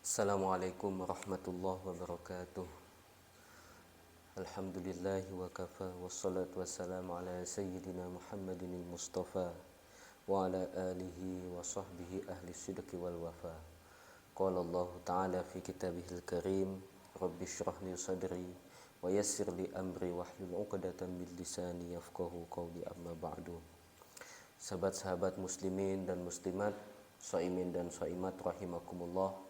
Assalamualaikum warahmatullahi wabarakatuh. Alhamdulillahi wa kafa wassalatu wassalamu ala sayyidina Muhammadin al-Mustafa wa ala alihi wa sahbihi ahli sidqi wal wafa. Qala Allah ta'ala fi kitabihil karim, Rabbi shrah li sadri wa yassir li amri wahlul 'uqdatam min lisani yafqahu qawli, amma ba'du. Sahabat-sahabat muslimin dan muslimat, shaimin dan shaimat rahimakumullah.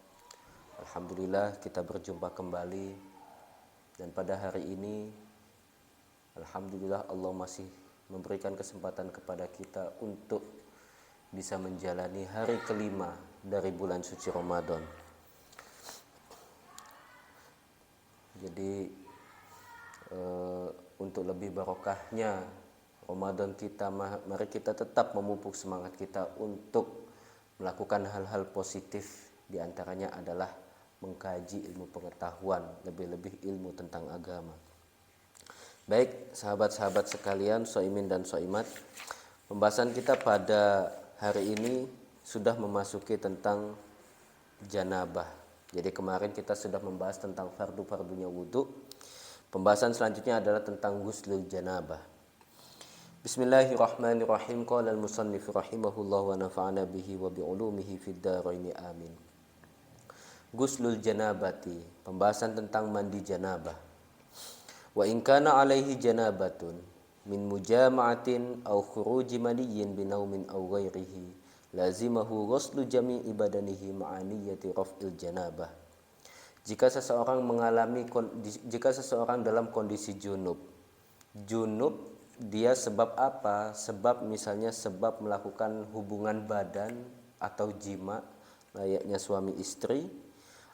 Alhamdulillah kita berjumpa kembali, dan pada hari ini alhamdulillah Allah masih memberikan kesempatan kepada kita untuk bisa menjalani hari kelima dari bulan suci Ramadan. Jadi untuk lebih barokahnya Ramadan kita, mari kita tetap memupuk semangat kita untuk melakukan hal-hal positif. Di antaranya adalah mengkaji ilmu pengetahuan, lebih-lebih ilmu tentang agama. Baik, sahabat-sahabat sekalian, shaimin dan shaimat, pembahasan kita pada hari ini sudah memasuki tentang janabah. Jadi kemarin kita sudah membahas tentang fardu-fardunya wudhu. Pembahasan selanjutnya adalah tentang ghuslul janabah. Bismillahirrahmanirrahim. Qala al-musannif rahimahullah wa nafa'ana bihi wa bi'ulumihi fid dharaini amin. Ghuslul janabati, pembahasan tentang mandi janabah. Wa in kana alaihi janabatun min mujama'atin aw khuruji maniyyin binaumin aw ghairihi lazimahu ghuslu jami'i badanihi ma'aniyati raf'il janabah. Jika seseorang dalam kondisi junub dia sebab apa? Sebab misalnya sebab melakukan hubungan badan atau jima layaknya suami istri,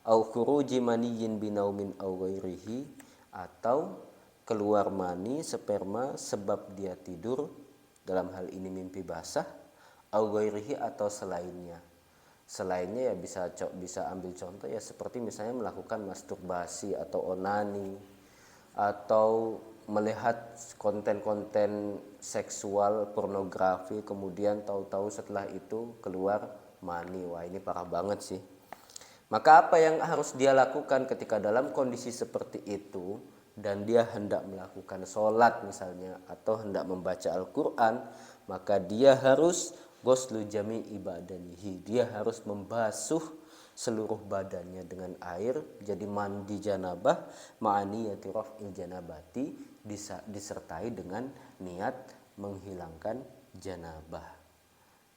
au khuruji maniyyin binaumin au ghairihi, atau keluar mani sperma sebab dia tidur, dalam hal ini mimpi basah, au ghairihi atau selainnya. Selainnya ya bisa ambil contoh ya seperti misalnya melakukan masturbasi atau onani, atau melihat konten-konten seksual pornografi, kemudian tahu-tahu setelah itu keluar mani. Wah, ini parah banget sih. Maka apa yang harus dia lakukan ketika dalam kondisi seperti itu dan dia hendak melakukan sholat misalnya atau hendak membaca Al-Quran, maka dia harus ghuslu jami'i badanihi, dia harus membasuh seluruh badannya dengan air, jadi mandi janabah ma'aniyati raf'il janabati, disertai dengan niat menghilangkan janabah.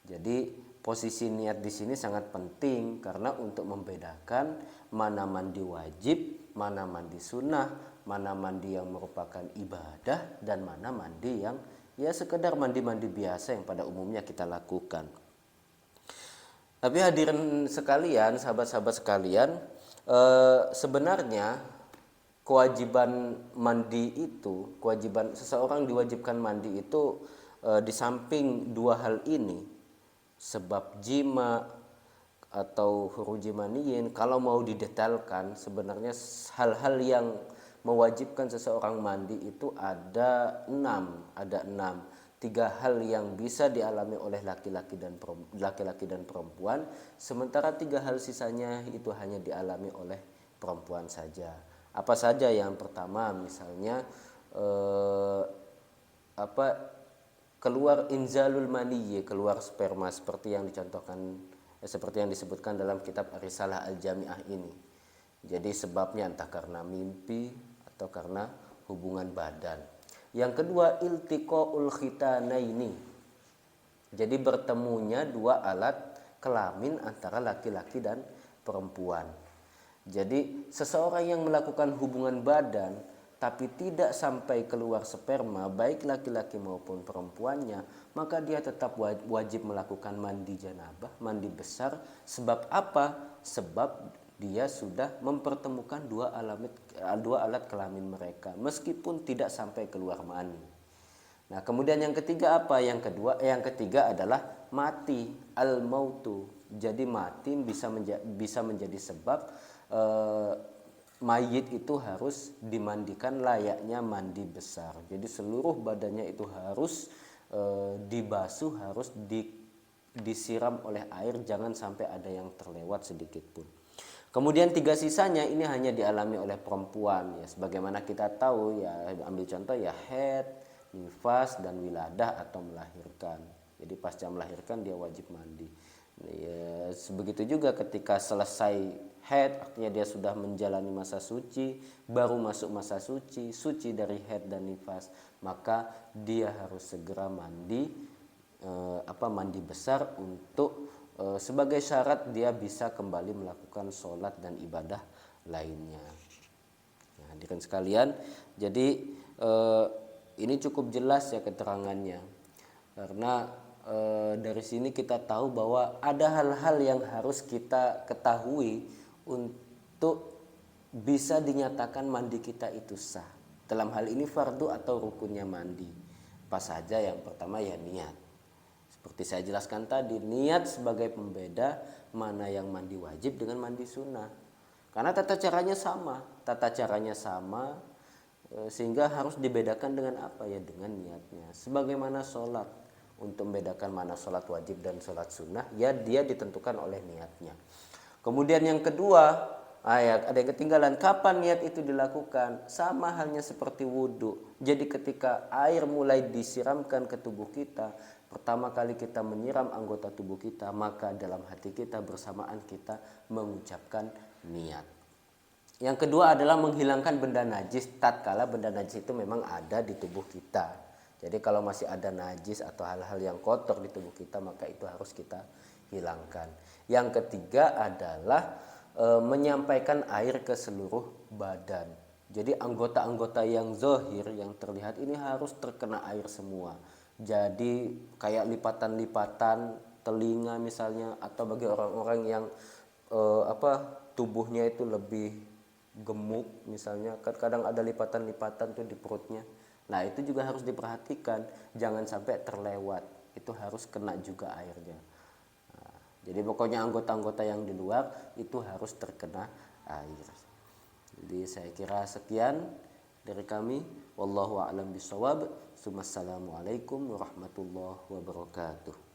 Jadi posisi niat di sini sangat penting karena untuk membedakan mana mandi wajib, mana mandi sunnah, mana mandi yang merupakan ibadah, dan mana mandi yang ya sekedar mandi-mandi biasa yang pada umumnya kita lakukan. Tapi hadirin sekalian, sahabat-sahabat sekalian, sebenarnya kewajiban mandi itu, kewajiban seseorang diwajibkan mandi itu di samping dua hal ini, sebab jima atau khuruji maniyyin, kalau mau didetailkan sebenarnya hal-hal yang mewajibkan seseorang mandi itu ada enam. Tiga hal yang bisa dialami oleh laki-laki dan perempuan, sementara tiga hal sisanya itu hanya dialami oleh perempuan saja. Apa saja? Yang pertama misalnya keluar inzalul maniyyi, keluar sperma seperti yang dicontohkan, seperti yang disebutkan dalam kitab Risalah Al-Jami'ah ini. Jadi sebabnya entah karena mimpi atau karena hubungan badan. Yang kedua iltiqaul khitanaini, jadi bertemunya dua alat kelamin antara laki-laki dan perempuan. Jadi seseorang yang melakukan hubungan badan tapi tidak sampai keluar sperma, baik laki-laki maupun perempuannya, maka dia tetap wajib melakukan mandi janabah, mandi besar. Sebab apa? Sebab dia sudah mempertemukan dua alat kelamin mereka meskipun tidak sampai keluar mani. Nah, kemudian yang ketiga apa? Yang ketiga adalah mati, al-mautu. Jadi mati bisa menjadi sebab mayit itu harus dimandikan layaknya mandi besar. Jadi seluruh badannya itu harus dibasuh, harus disiram oleh air, jangan sampai ada yang terlewat sedikit pun. Kemudian 3 sisanya ini hanya dialami oleh perempuan ya, sebagaimana kita tahu ya, ambil contoh ya haid, nifas dan wiladah atau melahirkan. Jadi pasca melahirkan dia wajib mandi. Ya, begitu juga ketika selesai haid, artinya dia sudah menjalani masa suci, baru masuk masa suci, suci dari haid dan nifas, maka dia harus segera mandi, mandi besar untuk sebagai syarat dia bisa kembali melakukan sholat dan ibadah lainnya. Nah, hadirin sekalian, jadi ini cukup jelas ya keterangannya, karena dari sini kita tahu bahwa ada hal-hal yang harus kita ketahui untuk bisa dinyatakan mandi kita itu sah. Dalam hal ini fardu atau rukunnya mandi. Apa saja? Yang pertama ya niat. Seperti saya jelaskan tadi, niat sebagai pembeda mana yang mandi wajib dengan mandi sunnah. Karena tata caranya sama, sehingga harus dibedakan dengan apa ya, dengan niatnya. Sebagaimana sholat, untuk membedakan mana sholat wajib dan sholat sunnah, ya dia ditentukan oleh niatnya. Kemudian yang kedua, ada yang ketinggalan, kapan niat itu dilakukan? Sama halnya seperti wudhu. Jadi ketika air mulai disiramkan ke tubuh kita, pertama kali kita menyiram anggota tubuh kita, maka dalam hati kita bersamaan kita mengucapkan niat. Yang kedua adalah menghilangkan benda najis tatkala benda najis itu memang ada di tubuh kita. Jadi kalau masih ada najis atau hal-hal yang kotor di tubuh kita, maka itu harus kita hilangkan. Yang ketiga adalah menyampaikan air ke seluruh badan. Jadi anggota-anggota yang zohir, yang terlihat ini harus terkena air semua. Jadi kayak lipatan-lipatan telinga misalnya, atau bagi orang-orang yang tubuhnya itu lebih gemuk misalnya, kadang ada lipatan-lipatan tuh di perutnya. Nah itu juga harus diperhatikan, jangan sampai terlewat, itu harus kena juga airnya. Jadi pokoknya anggota-anggota yang di luar itu harus terkena air. Jadi saya kira sekian dari kami. Wallahu a'lam bishawab. Assalamualaikum warahmatullahi wabarakatuh.